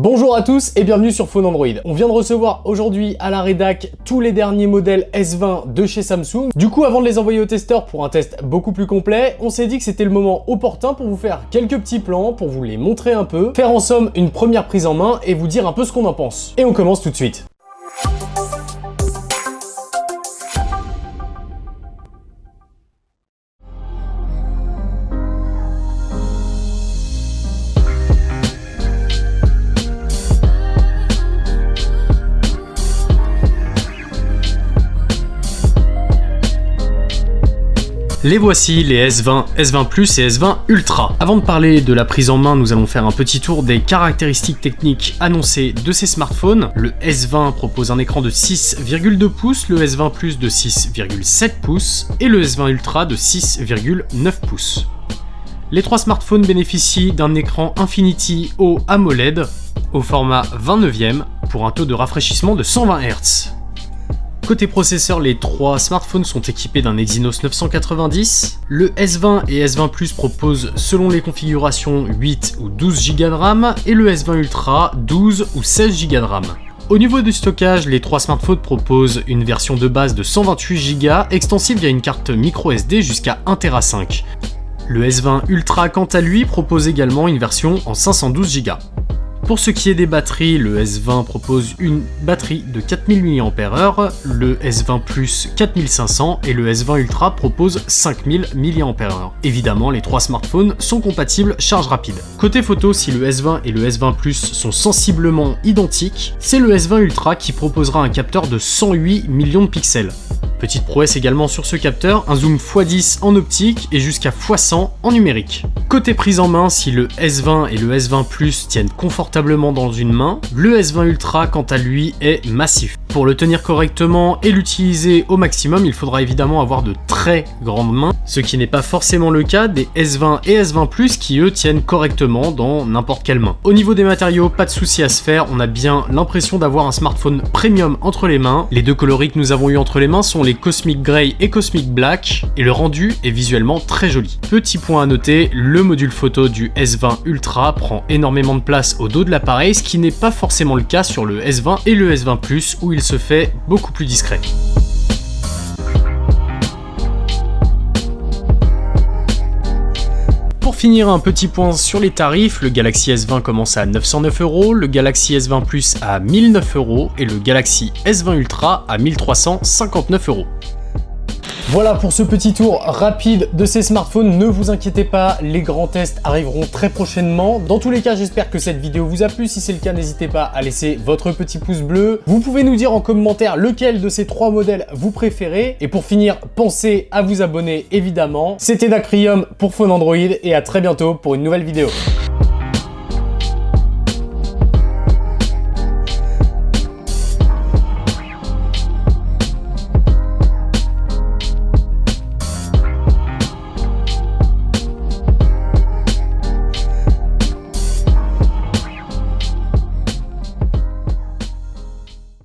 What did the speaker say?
Bonjour à tous et bienvenue sur Phone Android. On vient de recevoir aujourd'hui à la rédac tous les derniers modèles S20 de chez Samsung. Du coup, avant de les envoyer au testeur pour un test beaucoup plus complet, on s'est dit que c'était le moment opportun pour vous faire quelques petits plans, pour vous les montrer un peu, faire en somme une première prise en main et vous dire un peu ce qu'on en pense. Et on commence tout de suite. Les voici, les S20, S20 Plus et S20 Ultra. Avant de parler de la prise en main, nous allons faire un petit tour des caractéristiques techniques annoncées de ces smartphones. Le S20 propose un écran de 6,2 pouces, le S20 Plus de 6,7 pouces et le S20 Ultra de 6,9 pouces. Les trois smartphones bénéficient d'un écran Infinity O AMOLED au format 29e pour un taux de rafraîchissement de 120 Hz. Côté processeur, les trois smartphones sont équipés d'un Exynos 990. Le S20 et S20 Plus proposent, selon les configurations, 8 ou 12 Go de RAM et le S20 Ultra 12 ou 16 Go de RAM. Au niveau du stockage, les trois smartphones proposent une version de base de 128 Go, extensible via une carte microSD jusqu'à 1,5 TB. Le S20 Ultra, quant à lui, propose également une version en 512 Go. Pour ce qui est des batteries, le S20 propose une batterie de 4000 mAh, le S20 Plus 4500 et le S20 Ultra propose 5000 mAh. Évidemment, les trois smartphones sont compatibles charge rapide. Côté photo, si le S20 et le S20 Plus sont sensiblement identiques, c'est le S20 Ultra qui proposera un capteur de 108 millions de pixels. Petite prouesse également sur ce capteur, un zoom x10 en optique et jusqu'à x100 en numérique. Côté prise en main, si le S20 et le S20 Plus tiennent confortablement dans une main, le S20 Ultra quant à lui est massif. Pour le tenir correctement et l'utiliser au maximum, il faudra évidemment avoir de très grandes mains, ce qui n'est pas forcément le cas des S20 et S20 Plus qui eux tiennent correctement dans n'importe quelle main. Au niveau des matériaux, pas de souci à se faire, on a bien l'impression d'avoir un smartphone premium entre les mains. Les deux coloris que nous avons eu entre les mains sont les Cosmic Grey et Cosmic Black et le rendu est visuellement très joli. Petit point à noter, le module photo du S20 Ultra prend énormément de place au dos de l'appareil, ce qui n'est pas forcément le cas sur le S20 et le S20 Plus où il se fait beaucoup plus discret. Pour finir, un petit point sur les tarifs, le Galaxy S20 commence à 909 €, le Galaxy S20 Plus à 1009 € et le Galaxy S20 Ultra à 1359 €. Voilà pour ce petit tour rapide de ces smartphones, ne vous inquiétez pas, les grands tests arriveront très prochainement. Dans tous les cas, j'espère que cette vidéo vous a plu, si c'est le cas, n'hésitez pas à laisser votre petit pouce bleu. Vous pouvez nous dire en commentaire lequel de ces trois modèles vous préférez. Et pour finir, pensez à vous abonner évidemment. C'était Dacrium pour Phone Android et à très bientôt pour une nouvelle vidéo.